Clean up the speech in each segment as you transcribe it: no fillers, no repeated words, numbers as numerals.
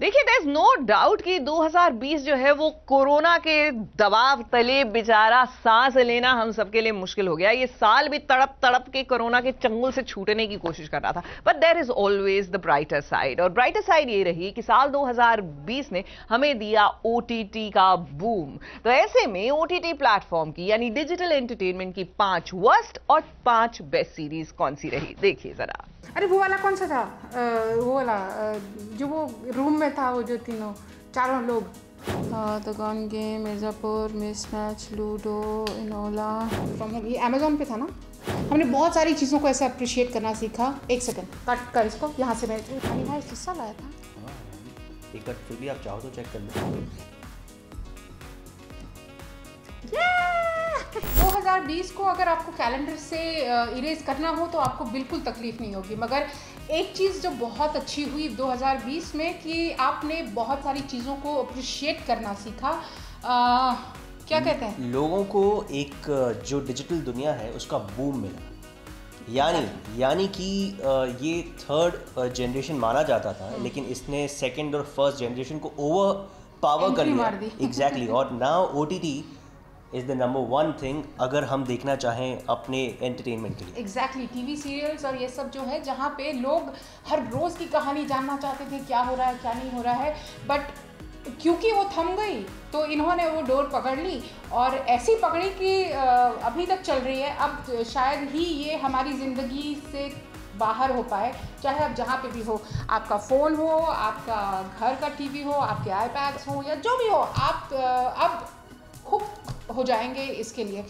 देखिए, there is no doubt कि 2020 जो है वो कोरोना के दबाव तले बेचारा सांस लेना हम सबके लिए मुश्किल हो गया। ये साल भी तड़प तड़प के कोरोना के चंगुल से छूटने की कोशिश कर रहा था, but there is always the brighter side. और ब्राइटर साइड ये रही कि साल 2020 ने हमें दिया ओटीटी का बूम। तो ऐसे में ओटीटी प्लेटफॉर्म की यानी डिजिटल एंटरटेनमेंट की 5 वर्स्ट और 5 बेस्ट सीरीज कौन सी रही, देखिए जरा। अरे वो वाला कौन सा था, वो वाला जो वो रूम में था, वो जो चारों लोग, the gun game, Mirzapur, mismatch, ludo, Enola, ये अमेजोन पे था ना। हमने बहुत सारी चीज़ों को ऐसे अप्रिशिएट करना सीखा। एक सेकंड कट कर इसको, यहाँ से मैं भाई हिस्सा लाया था। एक बार फिर भी आप चाहो तो चेक कर लो। 2020 को अगर आपको कैलेंडर से इरेज करना हो तो आपको बिल्कुल तकलीफ नहीं होगी, मगर एक चीज़ जो बहुत अच्छी हुई 2020 में कि आपने बहुत सारी चीज़ों को अप्रिशिएट करना सीखा। क्या कहते हैं, लोगों को एक जो डिजिटल दुनिया है उसका बूम मिला। यानी कि ये थर्ड जनरेशन माना जाता था, लेकिन इसने सेकंड और फर्स्ट जनरेशन को ओवर पावर कर लिया। एग्जैक्टली। और now OTT is the number 1 thing अगर हम देखना चाहें अपने एंटरटेनमेंट के लिए। एग्जैक्टली। टीवी सीरियल्स और ये सब जो है, जहाँ पे लोग हर रोज़ की कहानी जानना चाहते थे, क्या हो रहा है क्या नहीं हो रहा है, बट क्योंकि वो थम गई तो इन्होंने वो डोर पकड़ ली और ऐसी पकड़ी कि अभी तक चल रही है। अब शायद ही ये हमारी ज़िंदगी से बाहर हो पाए, चाहे आप जहाँ पे भी हो, आपका फ़ोन हो, आपका घर का टीवी हो, आपके आईपैड्स हो या जो भी हो, आप अब हुक हो जाएंगे इसके लिए।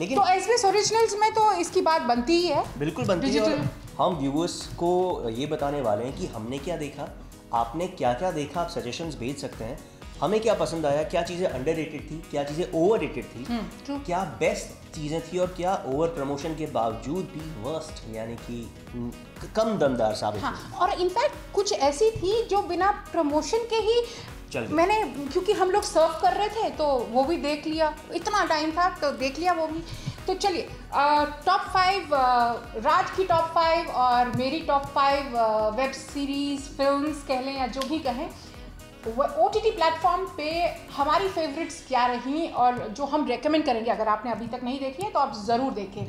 लेकिन तो एसबीएस ओरिजिनल्स में तो इसकी बात बनती ही है, बिल्कुल बनती है। और हम व्यूअर्स को ये बताने वाले हैं कि हमने क्या देखा, आपने क्या क्या देखा। आप सजेशंस भेज सकते हैं, हमें क्या पसंद आया, क्या चीज़ें अंडररेटेड थी, क्या चीज़ें ओवररेटेड थी, क्या बेस्ट चीज़ें थी और क्या ओवर प्रमोशन के बावजूद भी वर्स्ट यानी कि कम दमदार साबित हुई। और इनफैक्ट कुछ ऐसी थी जो बिना प्रमोशन के ही मैंने, क्योंकि हम लोग सर्व कर रहे थे तो वो भी देख लिया, इतना टाइम था तो देख लिया वो भी। तो चलिए टॉप 5, राज की टॉप 5 और मेरी टॉप 5 वेब सीरीज, फिल्म्स कह लें या जो भी कहें, ओटीटी प्लेटफॉर्म पे हमारी फेवरेट्स क्या रहीं और जो हम रेकमेंड करेंगे। अगर आपने अभी तक नहीं देखी है तो आप ज़रूर देखें।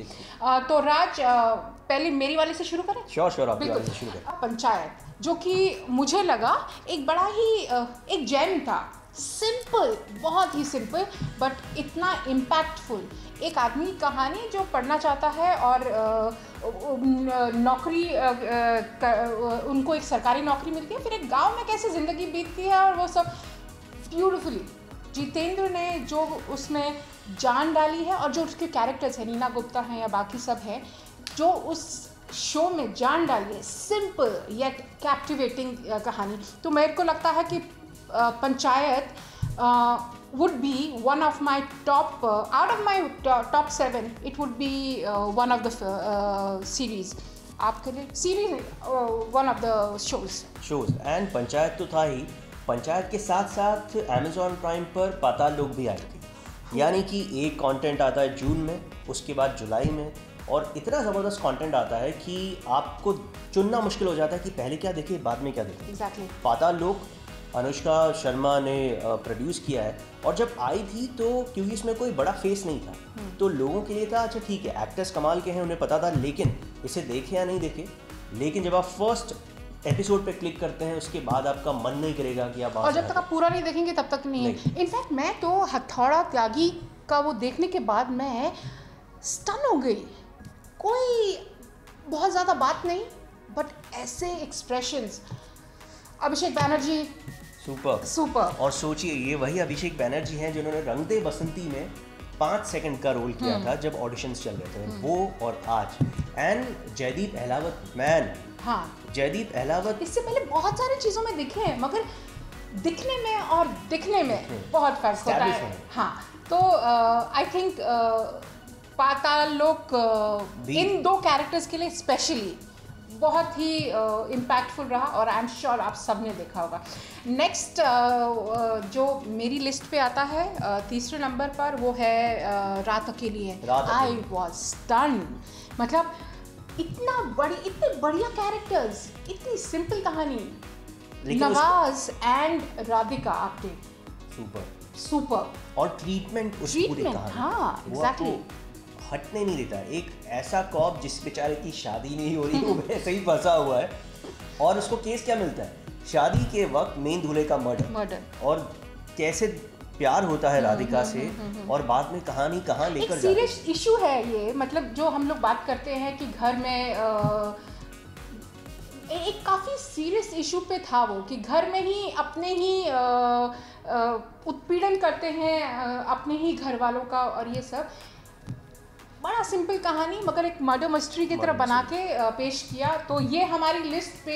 तो राज, पहले मेरी वाले से शुरू करें। श्योर आप वाले से शुरू करें। पंचायत, जो कि मुझे लगा एक बड़ा ही एक जेम था, सिंपल, बहुत ही सिंपल बट इतना इम्पैक्टफुल। एक आदमी कहानी जो पढ़ना चाहता है और नौकरी, उनको एक सरकारी नौकरी मिलती है, फिर एक गांव में कैसे ज़िंदगी बीतती है और वो सब ब्यूटीफुली जितेंद्र ने जो उसमें जान डाली है और जो उसके कैरेक्टर्स हैं, नीना गुप्ता हैं या बाकी सब हैं, जो उस शो में जान डाली है, सिंपल येट कैप्टिवेटिंग कहानी। तो मेरे को लगता है कि panchayat would be one of my top, out of my top 7, it would be one of the series. आपके लिए series, one of the shows. And panchayat तो था ही, पंचायत के साथ साथ अमेजॉन प्राइम पर पाताल लोक भी आई थी। यानी कि एक कंटेंट आता है जून में, उसके बाद जुलाई में, और इतना ज़बरदस्त कंटेंट आता है कि आपको चुनना मुश्किल हो जाता है कि पहले क्या देखे बाद में क्या देखे। Exactly. पाताल लोक अनुष्का शर्मा ने प्रोड्यूस किया है, और जब आई थी तो क्योंकि इसमें कोई बड़ा फेस नहीं था तो लोगों के लिए था अच्छा ठीक है, एक्टर्स कमाल के हैं, उन्हें पता था, लेकिन इसे देखे या नहीं देखे, लेकिन जब आप फर्स्ट एपिसोड पे क्लिक करते हैं उसके बाद आपका मन नहीं करेगा कि आप, और जब तक आप पूरा नहीं देखेंगे तब तक नहीं। इनफैक्ट मैं तो हथौड़ा त्यागी का वो देखने के बाद मैं स्टन हो गई। कोई बहुत ज़्यादा बात नहीं बट ऐसे एक्सप्रेशंस। अभिषेक बैनर्जी सुपर। और सोचिए ये वही अभिषेक बैनर्जी हैं जिन्होंने रंग दे बसंती में 5 सेकंड का रोल किया था जब ऑडिशंस चल रहे थे, वो और आज। एंड जयदीप अहलावत, मैन, हाँ जयदीप अहलावत इससे पहले बहुत सारी चीज़ों में दिखे हैं, मगर दिखने में और दिखने में बहुत फर्क होता है। हाँ, तो आई थिंक पाताल लोक इन 2 कैरेक्टर्स के लिए स्पेशली बहुत ही इम्पैक्टफुल रहा और आई एम श्योर आप सब ने देखा होगा। नेक्स्ट जो मेरी लिस्ट पे आता है तीसरे नंबर पर, वो है रात अकेली है। I was stun. मतलब इतने बढ़िया कैरेक्टर्स, इतनी सिंपल कहानी, नवाज एंड राधिका आप्टे सुपर और ट्रीटमेंट उस पूरी कहानी, हाँ एग्जैक्टली हटने नहीं देता। एक ऐसा कॉप जिस बेचारे की शादी नहीं हो रही, वो वैसे ही फंसा हुआ है, और उसको केस क्या मिलता है, शादी के वक्त मेन दूल्हे का मर्डर, और कैसे प्यार होता है राधिका से, और बाद में कहानी कहाँ लेकर जाती है। सीरियस इशू है ये, मतलब जो हम लोग बात करते हैं कि घर में एक काफ़ी सीरियस इशू पे था वो, कि घर में ही अपने ही उत्पीड़न करते हैं अपने ही घर वालों का, और ये सब बड़ा सिंपल कहानी मगर एक मर्डर मिस्ट्री की तरह बना के पेश किया। तो ये हमारी लिस्ट पे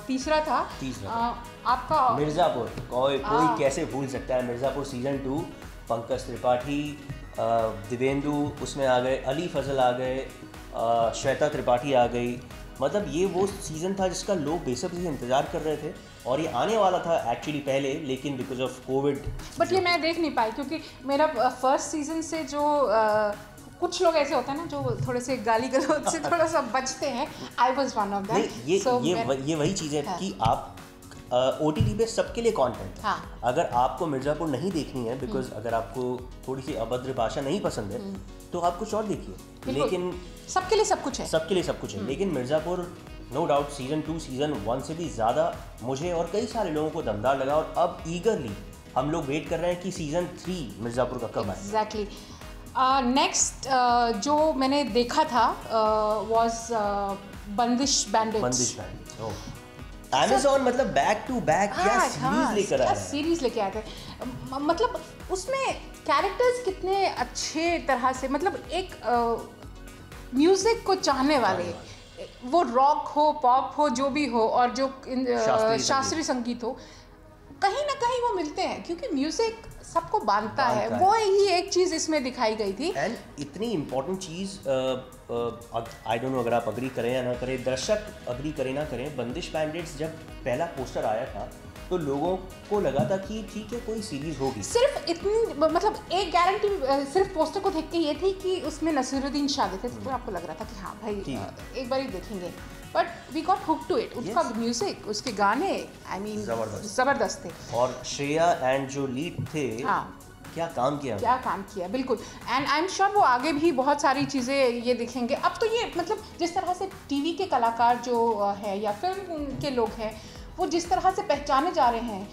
तीसरा था। आपका मिर्ज़ापुर, कोई कैसे भूल सकता है मिर्ज़ापुर सीजन 2, पंकज त्रिपाठी, दिवेंदु उसमें आ गए, अली फजल आ गए, श्वेता त्रिपाठी आ गई। मतलब ये वो सीज़न था जिसका लोग बेसब्री से इंतज़ार कर रहे थे, और ये आने वाला था एक्चुअली पहले, लेकिन बिकॉज ऑफ कोविड बट ये मैं देख नहीं पाई, क्योंकि मेरा फर्स्ट सीजन से जो कुछ लोग ऐसे होते हैं ना जो थोड़े से गाली गलौज से थोड़ा सा बचते हैं, I was one of that. ये वही चीज़ है कि आप OTT पे सबके लिए कंटेंट है। हाँ। अगर आपको मिर्ज़ापुर नहीं देखनी है, बिकॉज अगर आपको थोड़ी सी अभद्र भाषा नहीं पसंद है, तो आप कुछ और देखिए, लेकिन सबके लिए सब कुछ है, सबके लिए सब कुछ है। लेकिन Mirzapur no doubt season 2 season 1 से भी ज़्यादा मुझे और कई सारे लोगों को दमदार लगा, और अब ईगरली हम लोग वेट कर रहे हैं कि सीजन 3 मिर्ज़ापुर का कब आए। एग्जैक्टली। नेक्स्ट जो मैंने देखा था वाज बंदिश बैंडिट्स। Amazon मतलब बैक टू बैक क्या सीरीज लेकर आया है, सीरीज लेके आए थे। मतलब उसमें कैरेक्टर्स कितने अच्छे तरह से, मतलब एक म्यूजिक को चाहने वाले, वो रॉक हो पॉप हो जो भी हो, और जो शास्त्रीय संगीत हो, कहीं ना कहीं वो मिलते हैं, क्योंकि म्यूजिक सबको बांधता है। वो ही एक चीज़ इसमें दिखाई गई थी। एंड इतनी important cheese, I don't know अगर आप अग्री करें या ना करें, दर्शक अग्री करें ना करें, बंदिश बैंडिट्स जब पहला पोस्टर आया था तो लोगों को लगा था कि ठीक है कोई सीरीज होगी। सिर्फ इतनी, मतलब एक गारंटी सिर्फ पोस्टर को देख के ये थी कि उसमें नसीरुद्दीन शाह थे, तो आपको लग रहा था कि हाँ भाई एक बार ही देखेंगे, but we got hook to it. उसका म्यूजिक, उसके गाने, आई मीन जबरदस्त थे, और श्रेया एंड जो लीड थे, क्या काम किया बिल्कुल। एंड आई एम श्योर वो आगे भी बहुत सारी चीज़ें ये दिखेंगे। अब तो ये मतलब जिस तरह से टीवी के कलाकार जो है या फिल्म के लोग हैं, वो जिस तरह से पहचाने जा रहे हैं,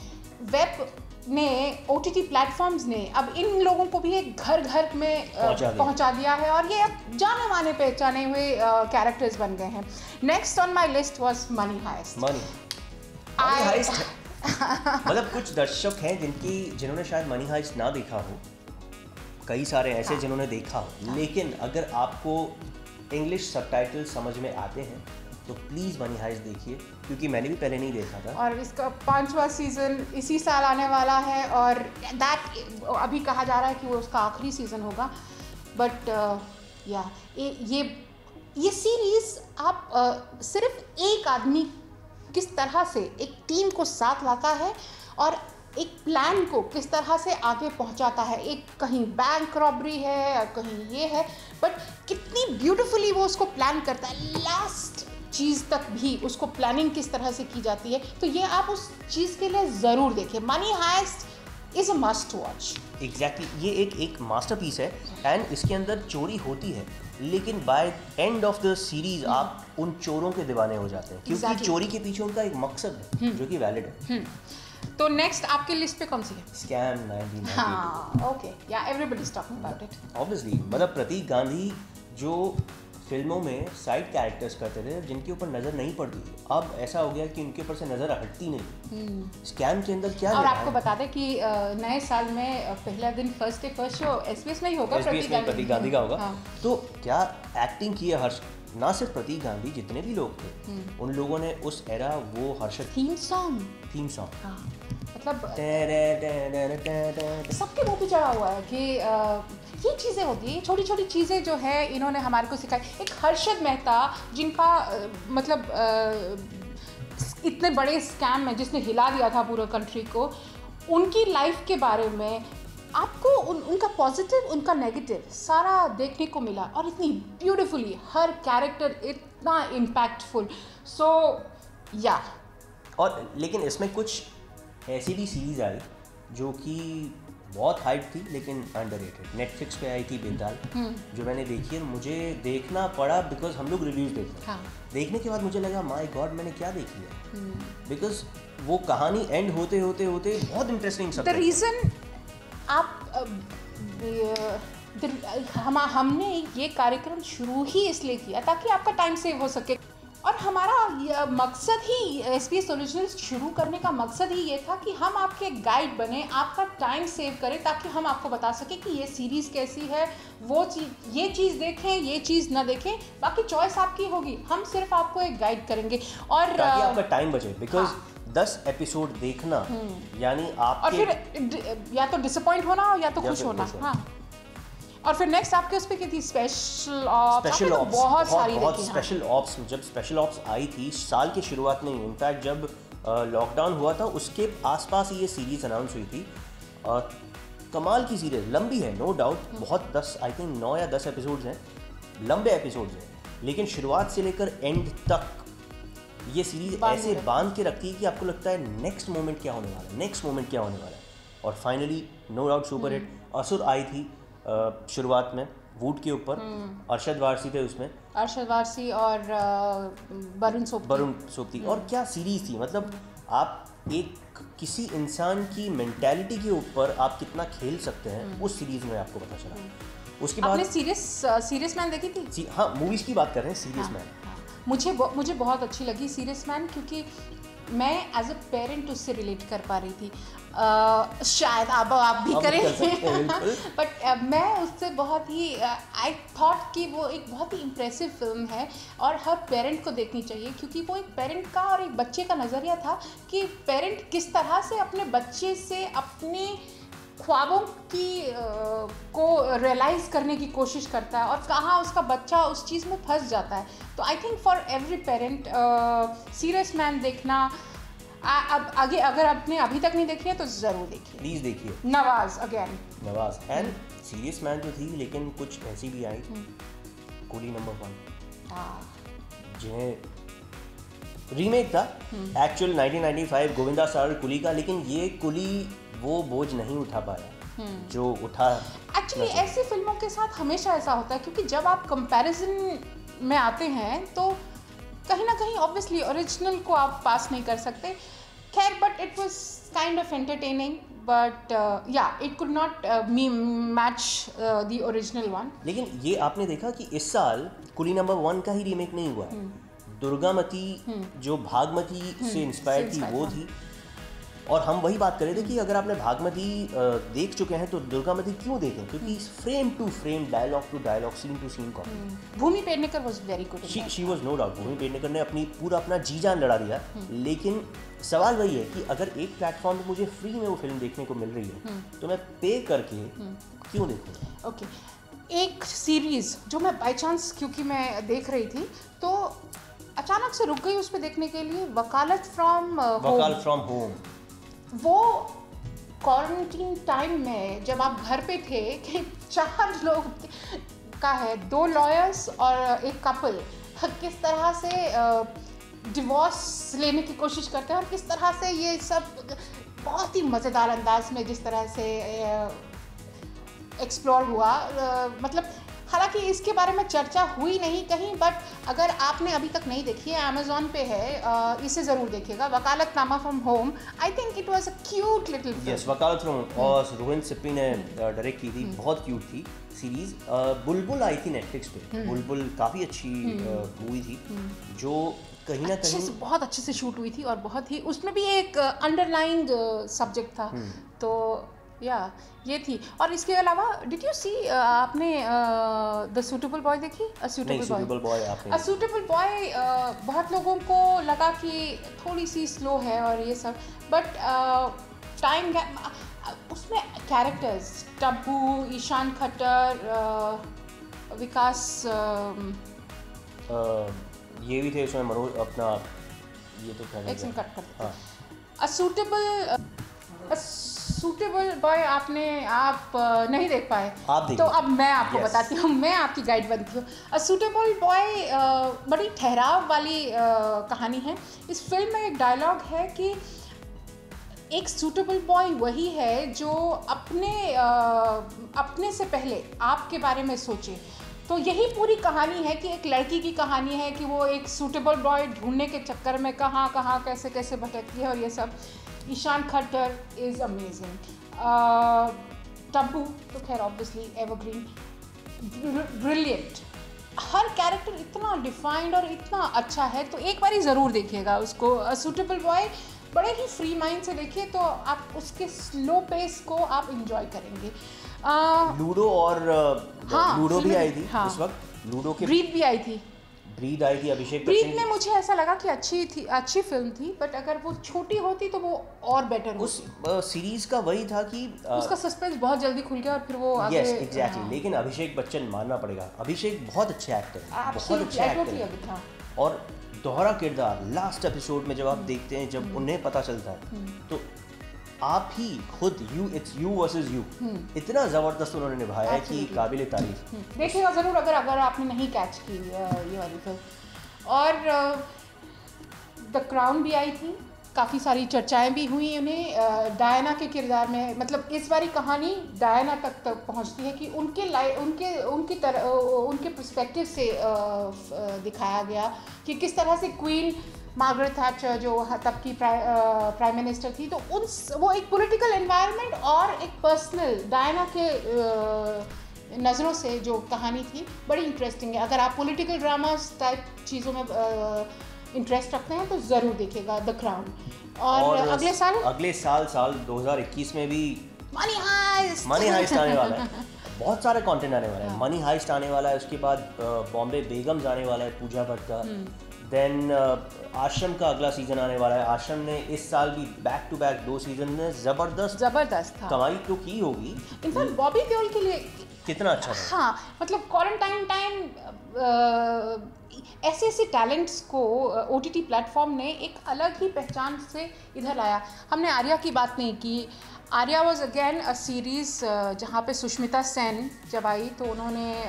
वेब ने, OTT प्लेटफॉर्म्स ने अब इन लोगों को भी एक घर घर में पहुंचा दिया है, और ये अब जाने माने पहचाने हुए कैरेक्टर्स बन गए हैं। Next on my list was money heist. मतलब कुछ दर्शक हैं जिन्होंने शायद मनी हाइस्ट ना देखा हो, कई सारे ऐसे जिन्होंने देखा हो, लेकिन अगर आपको इंग्लिश सबटाइटल समझ में आते हैं तो प्लीज़ मनी हाइस्ट देखिए, क्योंकि मैंने भी पहले नहीं देखा था। और इसका 5वां सीज़न इसी साल आने वाला है, और दैट अभी कहा जा रहा है कि वो उसका आखिरी सीज़न होगा। बट या ये सीरीज़ आप सिर्फ एक आदमी किस तरह से एक टीम को साथ लाता है और एक प्लान को किस तरह से आगे पहुंचाता है। एक कहीं बैंक रॉबरी है और कहीं ये है, बट कितनी ब्यूटीफुली वो उसको प्लान करता है, लास्ट चीज़ तक भी उसको प्लानिंग किस तरह से की जाती है। तो ये आप उस चीज़ के लिए ज़रूर देखें। Money heist is a must watch. Exactly, ये एक मास्टरपीस है, एंड इसके अंदर चोरी होती है, लेकिन by end of the series आप उन चोरों के दीवाने हो जाते हैं, क्योंकि चोरी के पीछे उनका एक मकसद है जो कि वैलिड है। तो नेक्स्ट आपके लिस्ट पे कौन सी है? स्कैम 1992। हाँ, ओके, या everybody is talking about it. Obviously, मतलब प्रतीक गांधी जो फिल्मों में साइड कैरेक्टर्स करते थे जिनके ऊपर नज़र नहीं पड़ती थी, अब ऐसा हो गया कि उनके ऊपर से नज़र हटती नहीं। स्कैम के अंदर क्या, और आपको बता दें कि नए साल में पहला दिन फर्स्ट शो SBS में ही होगा, प्रतीक गांधी का होगा। तो क्या एक्टिंग की है हर्ष, ना सिर्फ प्रतीक गांधी, जितने भी लोग थे उन लोगों ने उस एरा वो हर्षद थीम सॉन्ग मतलब सबके मुंह पे चढ़ा हुआ है कि ये चीज़ें होती हैं, छोटी छोटी चीज़ें जो है इन्होंने हमारे को सिखाई। एक हर्षद मेहता जिनका मतलब इतने बड़े स्कैम में जिसने हिला दिया था पूरे कंट्री को, उनकी लाइफ के बारे में आपको उनका पॉजिटिव उनका नेगेटिव सारा देखने को मिला, और इतनी ब्यूटीफुली हर कैरेक्टर इतना इम्पैक्टफुल। सो या और लेकिन इसमें कुछ ऐसी भी सीरीज आई जो कि बहुत हाइप थी लेकिन अंडररेटेड। नेटफ्लिक्स पे आई थी बेताल, जो मैंने देखी है, मुझे देखना पड़ा बिकॉज हम लोग रिव्यूज देखते हैं। देखने के बाद मुझे लगा माय गॉड मैंने क्या देखी है, बिकॉज वो कहानी एंड होते होते होते बहुत इंटरेस्टिंग सब। द रीज़न आप हमने ये कार्यक्रम शुरू ही इसलिए किया ताकि आपका टाइम सेव हो सके, और हमारा मकसद ही SBS ओरिजिनल्स शुरू करने का मकसद ही ये था कि हम आपके गाइड बने, आपका टाइम सेव करें, ताकि हम आपको बता सकें कि ये सीरीज़ कैसी है, वो चीज़, ये चीज़ देखें, ये चीज़ ना देखें, बाकी चॉइस आपकी होगी, हम सिर्फ आपको एक गाइड करेंगे और ताकि आपका टाइम बचे। बिकॉज 10 एपिसोड देखना यानी आप और फिर या तो डिसअपॉइंट होना या तो खुश होना। हाँ, और फिर नेक्स्ट आपके उस पे क्या थी, स्पेशल ऑप्स, बहुत सारी देखी। स्पेशल ऑप्स, जब स्पेशल ऑप्स आई थी साल की शुरुआत में, इनफैक्ट जब लॉकडाउन हुआ था उसके आसपास ये सीरीज अनाउंस हुई थी। कमाल की सीरीज, लंबी है नो डाउट, बहुत 10 आई थिंक 9 या 10 एपिसोड्स हैं, लंबे एपिसोड्स हैं, लेकिन शुरुआत से लेकर एंड तक ये सीरीज ऐसे बांध के रखती है कि आपको लगता है नेक्स्ट मोमेंट क्या होने वाला है, नेक्स्ट मोमेंट क्या होने वाला है। और finally no doubt super hit. Asur आई थी शुरुआत में वुड के ऊपर, अरशद वारसी थे उसमें, अरशद वारसी और वरुण सोबती। और क्या सीरीज थी, मतलब आप एक किसी इंसान की मेंटालिटी के ऊपर आप कितना खेल सकते हैं उस सीरीज में आपको पता चला। उसके बाद आपने सीरियस मैन देखी थी? हाँ, मूवीज की बात कर रहे हैं, सीरियस मैन मुझे बहुत अच्छी लगी सीरियस मैन, क्योंकि मैं एज अ पेरेंट उससे रिलेट कर पा रही थी। शायद आप भी करें बट मैं उससे बहुत ही आई थॉट कि वो एक बहुत ही इम्प्रेसिव फिल्म है और हर पेरेंट को देखनी चाहिए, क्योंकि वो एक पेरेंट का और एक बच्चे का नज़रिया था कि पेरेंट किस तरह से अपने बच्चे से अपने ख्वाबों की को रियलाइज़ करने की कोशिश करता है और कहाँ उसका बच्चा उस चीज़ में फंस जाता है। तो I think for every parent serious man देखना। अब आगे अगर आपने अभी तक नहीं देखी है तो ज़रूर देखिए, प्लीज़ देखिए। Nawaz again, Nawaz and serious man तो थी, लेकिन कुछ ऐसी भी आई, कुली नंबर 1 जिन्हें रीमेक था एक्चुअल 1995 गोविंदा सागर कुली का, लेकिन ये कुली वो बोझ नहीं उठा पाया जो उठा। एक्चुअली ऐसी फिल्मों के साथ हमेशा ऐसा होता है, क्योंकि जब आप कंपैरिजन में आते हैं तो कहीं ना कहीं ऑब्वियसली ओरिजिनल को आप पास नहीं कर सकते। खैर, but it was kind of entertaining, but yeah it could not match the original one. लेकिन ये आपने देखा कि इस साल कुली नंबर 1 का ही रीमेक नहीं हुआ है, दुर्गामती जो भागमती से इंस्पायर्ड थी वो थी। और हम वही बात कर रहे थे कि अगर आपने भागमती देख चुके हैं तो दुर्गामती क्यों देखें, क्योंकि frame to frame, dialogue to dialogue, scene to scene copy. Bhumi Pednekar was very good, she was no doubt, Bhumi Pednekar ने पूरा अपना जी जान लड़ा दिया। लेकिन सवाल वही है कि अगर एक प्लेटफॉर्म पे मुझे फ्री में वो फिल्म देखने को मिल रही है तो मैं पे करके क्यों देखूँ। ओके, एक सीरीज जो मैं बाय चांस क्योंकि मैं देख रही थी तो अचानक से रुक गई उस पर देखने के लिए, वकालत फ्रॉम होम। वो क्वारंटीन टाइम में जब आप घर पे थे कि 4 लोग का है, 2 लॉयर्स और एक कपल किस तरह से डिवोर्स लेने की कोशिश करते हैं और किस तरह से ये सब बहुत ही मज़ेदार अंदाज में जिस तरह से एक्सप्लोर हुआ। मतलब हालांकि इसके बारे में चर्चा हुई नहीं कहीं, बट अगर आपने अभी तक नहीं देखी है, अमेज़ॉन पे है, इसे ज़रूर देखिएगा, वकालतनामा from home. I think it was a cute little film. Yes, Wakaalat from home, और रोहित सिप्पी ने डायरेक्ट की थी, बहुत क्यूट थी सीरीज। बुलबुल आई थी नेटफ्लिक्स पे, बुलबुल काफ़ी अच्छी मूवी थी जो कहीं ना कहीं बहुत अच्छे से शूट हुई थी और बहुत ही उसमें भी एक अंडरलाइंग सब्जेक्ट था। तो या ये थी। और इसके अलावा डिड यू सी, आपने द सूटेबल बॉय देखी? अ सूटेबल बॉय बहुत लोगों को लगा कि थोड़ी सी स्लो है और ये सब, बट टाइम उसमें कैरेक्टर्स टब्बू, ईशान खट्टर, विकास ये भी थे इसमें, मनोज अपना ये तो एक कट करते। अ सूटेबल सूटेबल बॉय आप नहीं देख पाए, आप तो अब मैं आपको बताती हूँ, मैं आपकी गाइड बनती हूँ। अ सूटेबल बॉय बड़ी ठहराव वाली कहानी है। इस फिल्म में एक डायलॉग है कि एक सूटेबल बॉय वही है जो अपने से पहले आपके बारे में सोचे। तो यही पूरी कहानी है कि एक लड़की की कहानी है कि वो एक सूटेबल बॉय ढूंढने के चक्कर में कहाँ कहाँ कैसे कैसे भटकती है और ये सब। Ishaan Khatter is amazing. तब्बू तो खैर ऑब्वियसली एवरग्रीन, ब्रिलियंट। हर कैरेक्टर इतना डिफाइंड और इतना अच्छा है, तो एक बार ही ज़रूर देखिएगा उसको। सूटेबल बॉय बड़े ही फ्री माइंड से देखिए तो आप उसके स्लो पेस को आप इंजॉय करेंगे। लूडो और हाँ, लूडो भी आई थी हाँ, उस वक्त। लूडो के ब्रीथ भी आई थी। ब्रीथ आई थी अभिषेक ब्रीथ बच्चन में मुझे ऐसा लगा कि अच्छी फिल्म थी, बट अगर वो छोटी होती तो वो और बेटर होती। उस सीरीज का वही था कि उसका सस्पेंस बहुत जल्दी खुल गया और फिर वो आगे। Yes exactly. लेकिन अभिषेक बच्चन मानना पड़ेगा, अभिषेक बहुत अच्छे एक्टर हैं, बहुत अच्छे एक्टर हैं। और दोहरा किरदार लास्ट एपिसोड में जब आप देखते हैं, जब उन्हें पता चलता है तो आप ही खुद इट्स यू वर्सेस यू, इतना जबरदस्त उन्होंने निभाया है कि काबिल तारीफ। देखिएगा जरूर अगर आपने नहीं कैच की ये वाली फिल्म। और द क्राउन भी आई थी, काफ़ी सारी चर्चाएं भी हुई उन्हें डायना के किरदार में। मतलब इस बारी कहानी डायना तक पहुंचती है कि उनके पर्सपेक्टिव से दिखाया गया कि किस तरह से क्वीन मार्गरेट थैचर जो तब की प्राइम मिनिस्टर थी, तो वो एक पॉलिटिकल एनवायरनमेंट और एक पर्सनल डायना के नज़रों से जो कहानी थी बड़ी इंटरेस्टिंग है। अगर आप पॉलिटिकल ड्रामास टाइप चीज़ों में इंटरेस्ट रखते हैं तो ज़रूर देखिएगा द क्राउन। और अगले साल 2021 में भी मनी हाइस्ट आने वाला है। बहुत सारे कंटेंट आने वाला है। मनी हाइस्ट आने वाला है, उसके बाद बॉम्बे बेगम्स आने वाला है पूजा भट्ट का। देन आश्रम का अगला सीजन आने वाला है। आश्रम ने इस साल भी बैक टू बैक 2 सीजन में जबरदस्त कमाई तो की होगी। इनफैक्ट बॉबी देओल के लिए कितना अच्छा था। हाँ, मतलब क्वारंटाइन टाइम ऐसे टैलेंट्स को OTT प्लेटफॉर्म ने एक अलग ही पहचान से इधर लाया। हमने आर्या की बात नहीं की। Arya was again a series जहाँ पे सुष्मिता सेन जब आई तो उन्होंने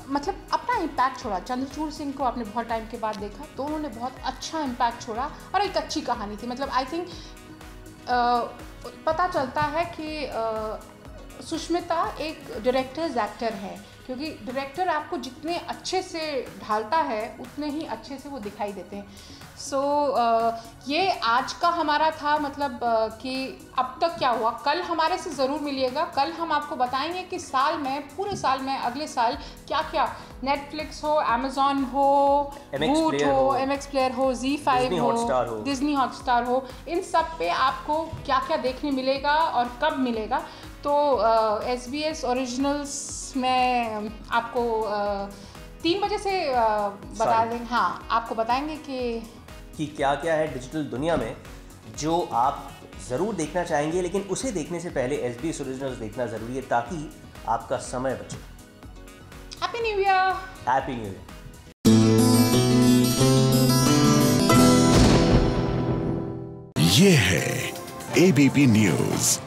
मतलब अपना इम्पैक्ट छोड़ा। चंद्रचूड़ सिंह को आपने बहुत टाइम के बाद देखा तो उन्होंने बहुत अच्छा इम्पैक्ट छोड़ा और एक अच्छी कहानी थी। मतलब आई थिंक पता चलता है कि सुष्मिता एक डायरेक्टर्स एक्टर है, क्योंकि डायरेक्टर आपको जितने अच्छे से ढालता है उतने ही अच्छे से वो दिखाई देते हैं। सो ये आज का हमारा था, मतलब कि अब तक क्या हुआ। कल हमारे से ज़रूर मिलिएगा। कल हम आपको बताएंगे कि पूरे साल में अगले साल क्या क्या नेटफ्लिक्स हो, अमेजॉन हो, वूट हो, MX प्लेयर हो, ZEE5 हो, डिज्नी हॉटस्टार हो, इन सब पे आपको क्या क्या देखने मिलेगा और कब मिलेगा। तो SBS ओरिजिनल्स में आपको 3 बजे से बता देंगे। हाँ, आपको बताएंगे कि क्या क्या है डिजिटल दुनिया में जो आप ज़रूर देखना चाहेंगे, लेकिन उसे देखने से पहले SBS ओरिजिनल्स देखना ज़रूरी है ताकि आपका समय बचे। Happy new year. Happy new year. ये है ABP न्यूज़।